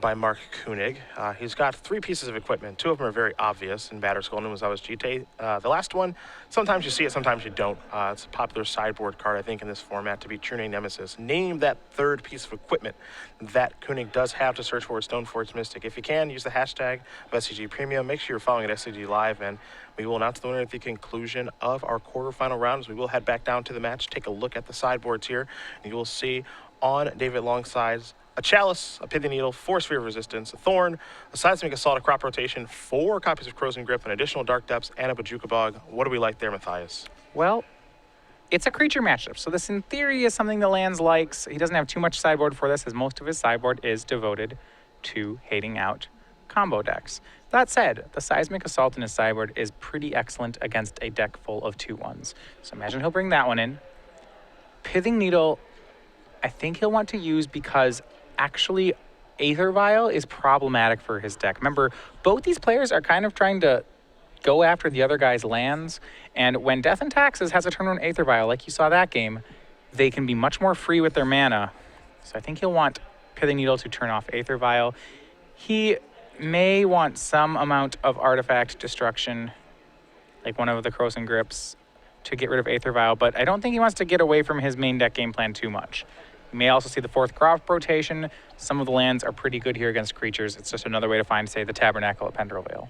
by Marc Konig. He's got 3 pieces of equipment. 2 of them are very obvious in Batterskull and Wazawa's GT. The last one, sometimes you see it, sometimes you don't. It's a popular sideboard card, I think, in this format to be True Name Nemesis. Name that 3rd piece of equipment that Konig does have to search for at Stoneforge Mystic. If you can, use the hashtag of SCG Premium. Make sure you're following at SCG Live, and we will announce the winner at the conclusion of our quarterfinal rounds. We will head back down to the match, take a look at the sideboards here, and you will see on David Long's sides a Chalice, a Pithy Needle, 4 Sphere of Resistance, a Thorn, a Seismic Assault, a Crop Rotation, 4 copies of Crow's Grip, an additional Dark Depths, and a Bajuka Bog. What do we like there, Matthias? Well, it's a creature matchup, so this in theory is something the lands likes. He doesn't have too much sideboard for this, as most of his sideboard is devoted to hating out combo decks. That said, the Seismic Assault in his sideboard is pretty excellent against a deck full of 2/1s. So imagine he'll bring that one in. Pithing Needle, I think he'll want to use because actually Aether Vial is problematic for his deck. Remember, both these players are kind of trying to go after the other guy's lands, and when Death and Taxes has a turn on Aether Vial, like you saw that game, they can be much more free with their mana. So I think he'll want Pithing Needle to turn off Aether Vial. He may want some amount of artifact destruction, like one of the Crow's Grips, to get rid of Aether Vial, but I don't think he wants to get away from his main deck game plan too much. You may also see the 4th crop rotation. Some of the lands are pretty good here against creatures. It's just another way to find, say, the Tabernacle at Pendrell Vale.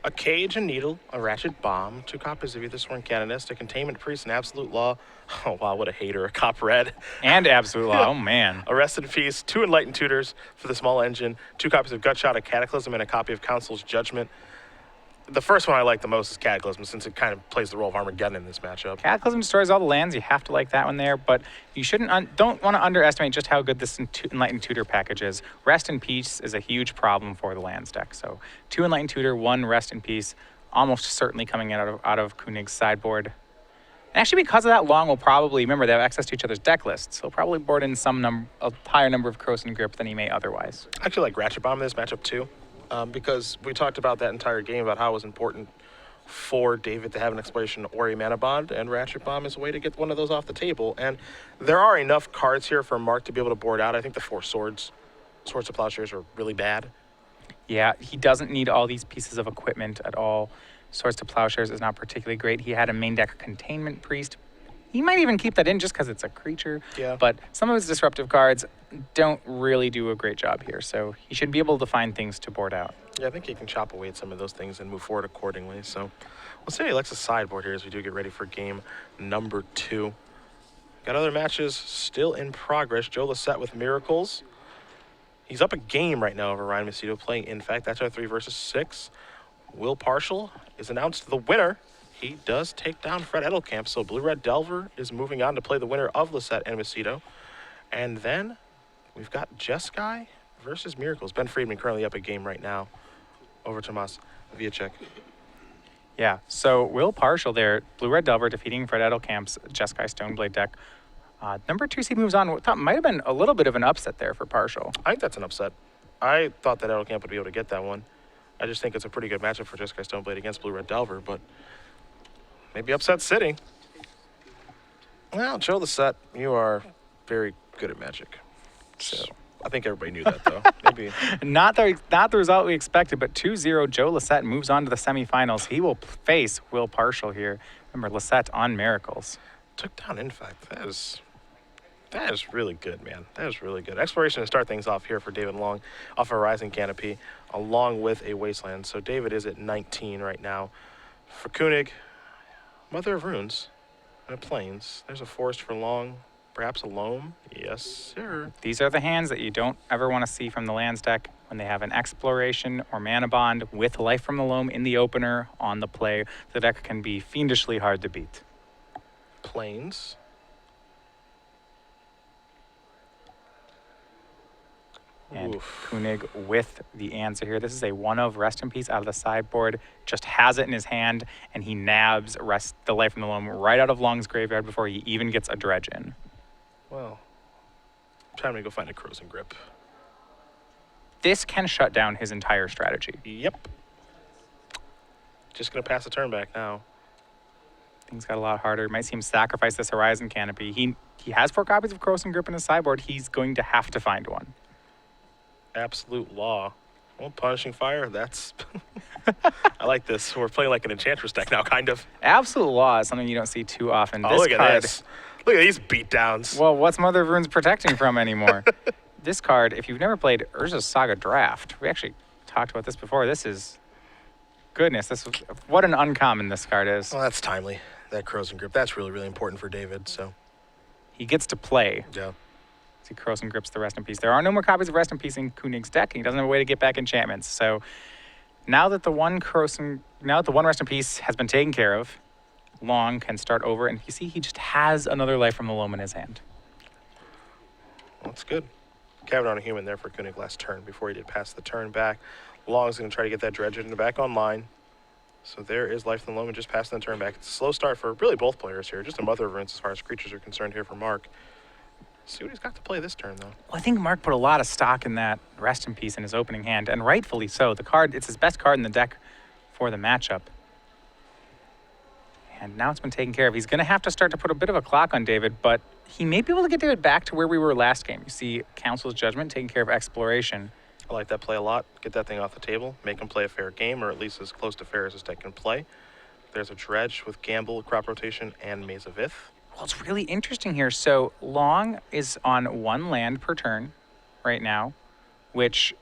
A Cage, a Needle, a Ratchet Bomb, 2 copies of either Sworn Canonist, a Containment Priest, an Absolute Law. Oh, wow, what a hater. A Cop Red. And Absolute Law, oh man. A Rest in Peace, 2 Enlightened Tutors for the small engine, 2 copies of Gutshot, a Cataclysm, and a copy of Council's Judgment. The first one I like the most is Cataclysm, since it kind of plays the role of Armageddon in this matchup. Cataclysm destroys all the lands. You have to like that one there, but you don't want to underestimate just how good this Enlightened Tutor package is. Rest in Peace is a huge problem for the lands deck. So 2 Enlightened Tutor, 1 Rest in Peace, almost certainly coming out of Konig's sideboard. And actually, because of that, Long will probably, remember, they have access to each other's deck lists, so he'll probably board in a higher number of Crow's Grip than he may otherwise. I actually like Ratchet Bomb in this matchup too. Because we talked about that entire game about how it was important for David to have an Exploration or a Mana Bond, and Ratchet Bomb is a way to get one of those off the table. And there are enough cards here for Marc to be able to board out. I think the 4 Swords to Plowshares are really bad. Yeah, he doesn't need all these pieces of equipment at all. Swords to Plowshares is not particularly great. He had a main deck Containment Priest. He might even keep that in just because it's a creature. Yeah. But some of his disruptive cards don't really do a great job here, so he should be able to find things to board out. Yeah, I think he can chop away at some of those things and move forward accordingly. So we'll say he likes a sideboard here as we do get ready for game number 2. Got other matches still in progress. Joe Lissette with Miracles. He's up a game right now over Ryan Macedo playing In Fact. That's our 3 versus 6. Will Partial is announced the winner. He does take down Fred Edelkamp, so Blue-Red Delver is moving on to play the winner of Lissette and Macedo. And then we've got Jeskai versus Miracles. Ben Friedman currently up a game right now over Tomas Viacek. Yeah, so Will Partial there, Blue-Red Delver defeating Fred Edelkamp's Jeskai Stoneblade deck. Number 2 seed moves on. What thought might have been a little bit of an upset there for Partial. I think that's an upset. I thought that Edelkamp would be able to get that one. I just think it's a pretty good matchup for Jeskai Stoneblade against Blue-Red Delver, but maybe upset City. Well, Joe Lissette, you are very good at Magic. So I think everybody knew that, though. Maybe. Not the result we expected, but 2-0, Joe Lissette moves on to the semifinals. He will face Will Partial here. Remember, Lissette on Miracles. Took down Infect. That is really good, man. That is really good. Exploration to start things off here for David Long off a Rising Canopy, along with a Wasteland. So David is at 19 right now. For Konig, Mother of Runes and a Plains. There's a Forest for Long, perhaps a Loam. Yes, sir. These are the hands that you don't ever want to see from the lands deck when they have an Exploration or Mana Bond with Life from the Loam in the opener on the play. The deck can be fiendishly hard to beat. Plains. And Oof. Konig with the answer here. This is a 1-of Rest in Peace out of the sideboard. Just has it in his hand, and he nabs the Life from the Loam right out of Long's graveyard before he even gets a dredge in. Well, time to go find a Crows and Grip. This can shut down his entire strategy. Yep. Just going to pass the turn back now. Things got a lot harder. Might see him sacrifice this Horizon Canopy. He has 4 copies of Crows and Grip in his sideboard. He's going to have to find one. Absolute Law. Well, Punishing Fire, that's... I like this. We're playing like an Enchantress deck now, kind of. Absolute Law is something you don't see too often. Oh, This look card, at this. Look at these beatdowns. well, what's Mother of Runes protecting from anymore? This card, if you've never played Urza's Saga Draft, we actually talked about this before. This is... Goodness, what an uncommon this card is. Well, that's timely. That Crows and Grip, that's really, really important for David, so... He gets to play. Yeah. He Crows and Grips the Rest in Peace. There are no more copies of Rest in Peace in Konig's deck, and he doesn't have a way to get back enchantments. So now that the one Rest in Peace has been taken care of, Long can start over, and you see he just has another Life from the Loam in his hand. Well, that's good. Cavern on a Human there for Konig last turn before he did pass the turn back. Long's going to try to get that Dredge in the back online. So there is Life from the Loam and just passing the turn back. It's a slow start for really both players here. Just a Mother of Runes as far as creatures are concerned here for Marc. See what he's got to play this turn, though. Well, I think Marc put a lot of stock in that Rest in Peace in his opening hand, and rightfully so. The card, it's his best card in the deck for the matchup. And now it's been taken care of. He's going to have to start to put a bit of a clock on David, but he may be able to get David back to where we were last game. You see Council's Judgment taking care of Exploration. I like that play a lot. Get that thing off the table. Make him play a fair game, or at least as close to fair as his deck can play. There's a Dredge with Gamble, Crop Rotation, and Maze of Ith. Well, it's really interesting here. So Long is on 1 land per turn right now, which,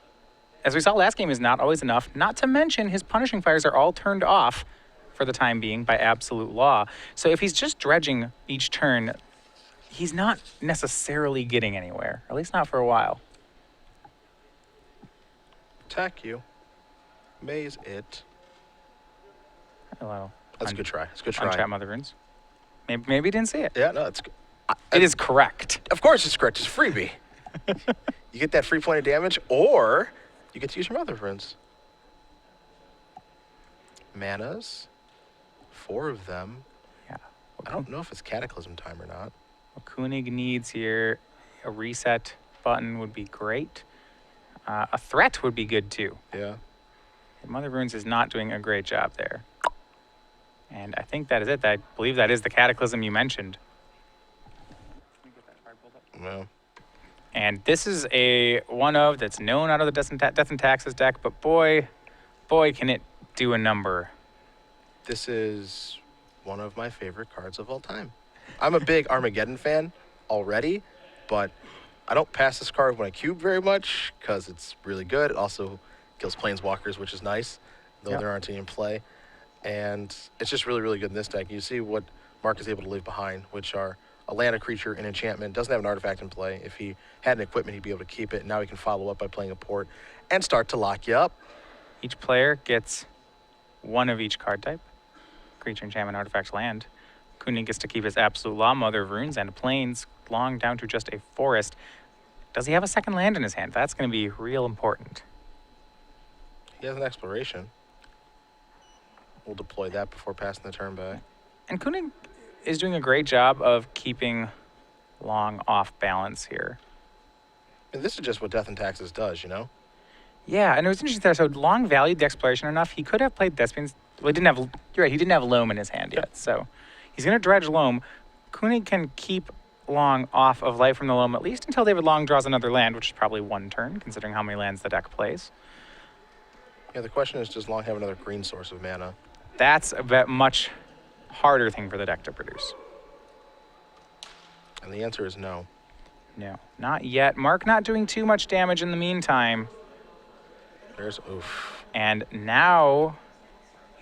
as we saw last game, is not always enough. Not to mention his Punishing Fires are all turned off for the time being by Absolute Law. So if he's just dredging each turn, he's not necessarily getting anywhere, at least not for a while. Attack you. Maze it. Hello. That's a good try. It's a good try. Untap Mother Runes. Maybe he didn't see it. Yeah, no, it's good. It is correct. Of course it's correct. It's a freebie. You get that free point of damage, or you get to use your Mother of Runes. Manas. 4 of them. Yeah. I don't know if it's Cataclysm time or not. What Konig needs here, a reset button would be great. A threat would be good too. Yeah. Mother of Runes is not doing a great job there. And I think that is it. I believe that is the Cataclysm you mentioned. No. And this is a 1-of that's known out of the Death and Taxes deck, but boy, can it do a number. This is one of my favorite cards of all time. I'm a big Armageddon fan already, but I don't pass this card when I cube very much because it's really good. It also kills Planeswalkers, which is nice, though there aren't any in play. And it's just really, really good in this deck. You see what Marc is able to leave behind, which are a land, a creature, an enchantment. Doesn't have an artifact in play. If he had an equipment, he'd be able to keep it. Now he can follow up by playing a port and start to lock you up. Each player gets 1 of each card type. Creature, enchantment, artifact, land. Konig gets to keep his Absolute Law, Mother of Runes, and Plains, Long down to just a forest. Does he have a second land in his hand? That's going to be real important. He has an Exploration. We'll deploy that before passing the turn back. And Konig is doing a great job of keeping Long off balance here. And this is just what Death and Taxes does, you know? Yeah, and it was interesting there. So Long valued the exploration enough. He could have played Thespians. Well, he didn't have. You're right. He didn't have Loam in his hand yet. So he's going to dredge Loam. Konig can keep Long off of Life from the Loam at least until David Long draws another land, which is probably one turn, considering how many lands the deck plays. Yeah, the question is, does Long have another green source of mana? That's a much harder thing for the deck to produce. And the answer is no. No, not yet. Marc not doing too much damage in the meantime. There's oof. And now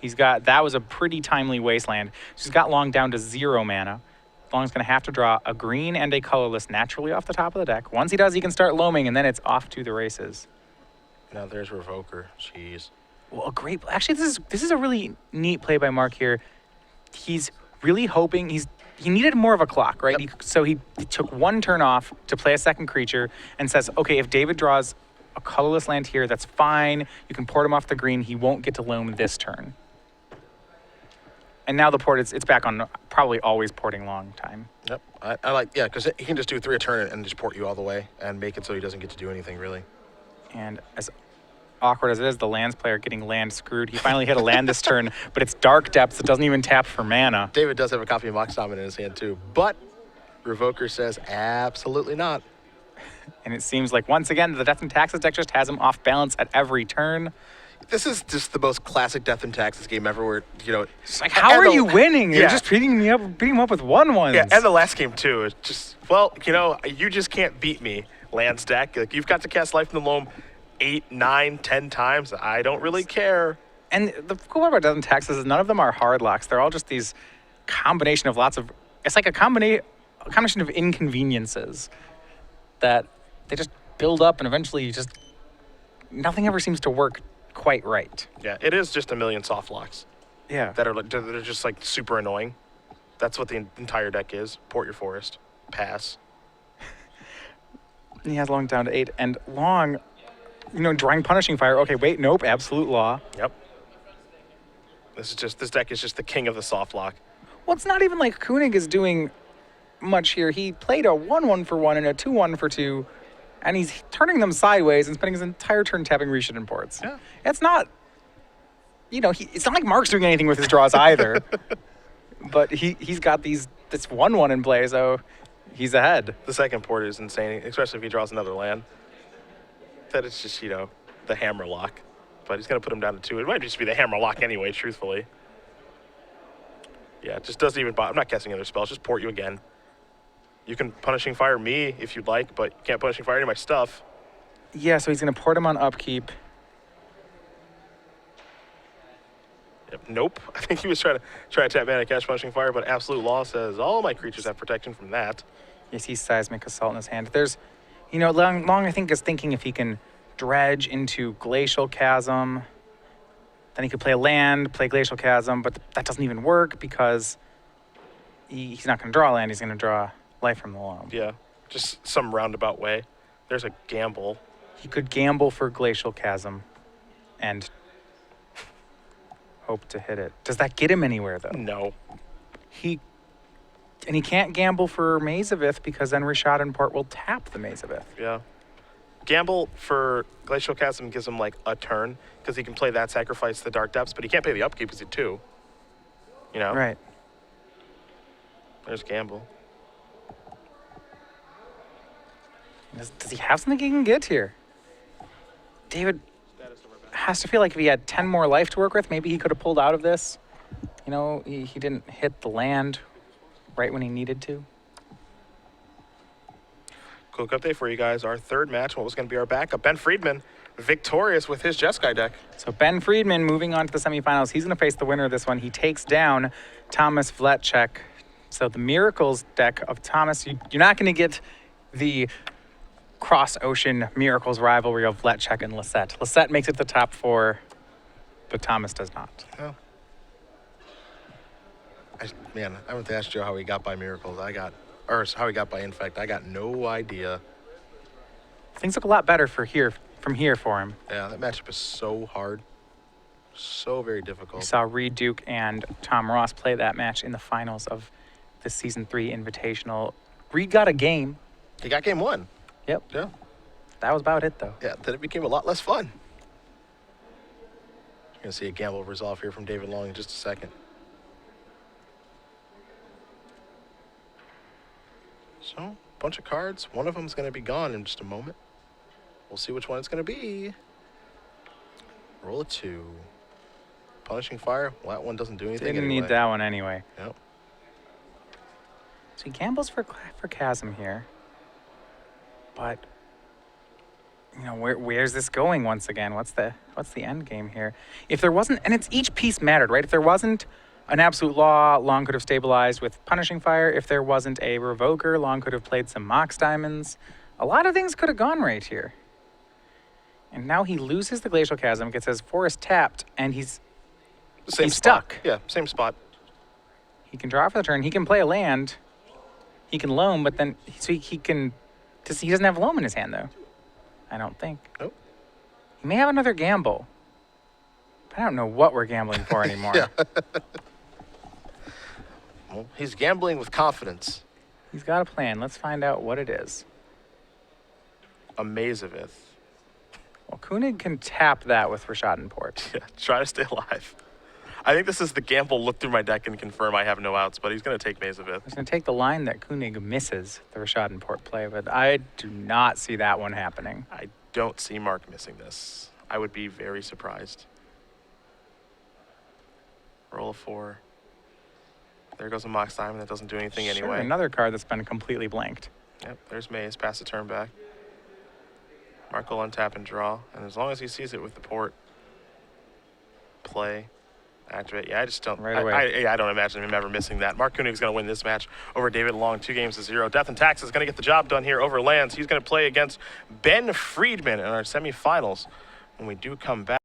he's got, that was a pretty timely wasteland. So he's got Long down to 0 mana. Long's going to have to draw a green and a colorless naturally off the top of the deck. Once he does, he can start loaming, and then it's off to the races. Now there's Revoker. Jeez. Well, a great, actually, this is a really neat play by Marc here. He's really hoping, he needed more of a clock, right? Yep. So he took one turn off to play a second creature and says, okay, if David draws a colorless land here, that's fine. You can port him off the green. He won't get to loam this turn. And now the port, it's back on probably always porting Long time. Yep. I like, yeah, because he can just do 3 a turn and just port you all the way and make it so he doesn't get to do anything, really. And as awkward as it is, the lands player getting land screwed. He finally hit a land this turn, but it's Dark Depths. It doesn't even tap for mana. David does have a copy of Mox Shaman in his hand, too. But Revoker says absolutely not. And it seems like, once again, the Death and Taxes deck just has him off balance at every turn. This is just the most classic Death and Taxes game ever where, you know... It's like, how are you winning? You're Yeah. just beating him up with 1/1s. Yeah, and the last game, too. It's just, well, you know, you just can't beat me, Lands deck. Like, you've got to cast Life from the Loam 8, 9, 10 times. I don't really care. And the cool part about Death and Taxes is none of them are hard locks. They're all just these combination of lots of... It's like a combination of inconveniences that they just build up and eventually just... Nothing ever seems to work quite right. Yeah, it is just a million soft locks Yeah. that are just, like, super annoying. That's what the entire deck is. Port your forest. Pass. He has Long down to 8. And Long, you know, drawing Punishing Fire. Okay, wait, nope, Absolute Law. Yep. This deck is just the king of the soft lock. Well, it's not even like Konig is doing much here. He played a 1/1 for 1 and a 2/1 for 2, and he's turning them sideways and spending his entire turn tapping Risha and ports. Yeah. It's not, you know, it's not like Marc's doing anything with his draws either. But he's got this 1/1 in play, so he's ahead. The second port is insane, especially if he draws another land. That it's just, you know, the hammer lock. But he's going to put him down to 2. It might just be the hammer lock anyway, truthfully. Yeah, it just doesn't even bother. I'm not casting other spells. Just port you again. You can Punishing Fire me if you'd like, but you can't Punishing Fire any of my stuff. Yeah, so he's going to port him on upkeep. Yep. Nope. I think he was trying to tap mana, cast Punishing Fire, but Absolute Law says all my creatures have protection from that. Yes, he's Seismic Assault in his hand. There's, you know, Long I think is thinking if he can dredge into Glacial Chasm, then he could play a land, play Glacial Chasm, but that doesn't even work because he's not going to draw a land. He's going to draw Life from the Loam. Yeah, just some roundabout way. There's a gamble. He could gamble for Glacial Chasm and hope to hit it. Does that get him anywhere, though? No. He can't gamble for Mazavith because then Rashad and Port will tap the Mazavith. Yeah. Gamble for Glacial Chasm gives him like a turn because he can play that, sacrifice the Dark Depths, but he can't pay the upkeep because he's 2. You know? Right. There's gamble. Does he have something he can get here? David has to feel like if he had 10 more life to work with, maybe he could have pulled out of this. You know, he didn't hit the land right when he needed to. Quick update for you guys. Our third match, what was going to be our backup, Ben Friedman, victorious with his Jeskai deck. So Ben Friedman moving on to the semifinals. He's going to face the winner of this one. He takes down Thomas Vletchek. So the Miracles deck of Thomas, you're not going to get the cross-ocean Miracles rivalry of Vletchek and Lisette. Lisette makes it to the top 4, but Thomas does not. Oh. Man, I went to ask Joe how he got by Miracles. How he got by Infect. I got no idea. Things look a lot better from here for him. Yeah, that matchup is so hard. So very We difficult. saw Reed Duke and Tom Ross play that match in the finals of the Season 3 Invitational. Reed got a game. He got game 1. Yep. Yeah. That was about it, though. Yeah, then it became a lot less fun. You're going to see a gamble resolve here from David Long in just a second. So, bunch of cards. One of them is going to be gone in just a moment. We'll see which one it's going to be. Roll a 2. Punishing Fire. Well, that one doesn't do anything Didn't anyway. need that one anyway. Yep. So he gambles for Chasm here. But, you know, where's this going once again? What's the end game here? If there wasn't, and it's each piece mattered, right? If there wasn't an Absolute Law, Long could have stabilized with Punishing Fire. If there wasn't a Revoker, Long could have played some Mox Diamonds. A lot of things could have gone right here. And now he loses the Glacial Chasm, gets his Forest tapped, and he's Same He's spot. stuck. Yeah, same spot. He can draw for the turn. He can play a land. He can loam, but then so he can. He doesn't have loam in his hand though. I don't think. Nope. He may have another gamble. But I don't know what we're gambling for anymore. Yeah. Well, he's gambling with confidence. He's got a plan. Let's find out what it is. Amazivith. Well, Konig can tap that with Rashadenport. Yeah, try to stay alive. I think this is the gamble. Look through my deck and confirm I have no outs, but he's going to take Mazavith. He's going to take the line that Konig misses the Rashadenport play, but I do not see that one happening. I don't see Marc missing this. I would be very surprised. Roll a 4. There goes a Mox Diamond. That doesn't do anything Sure, anyway. another card that's been completely blanked. Yep, there's Maze. Pass the turn back. Marc will untap and draw. And as long as he sees it with the port, play, activate. Yeah, I just don't. Right away. I don't imagine him ever missing that. Marc Koenig's going to win this match over David Long, 2-0. Death and Tax is going to get the job done here over lands. He's going to play against Ben Friedman in our semifinals when we do come back.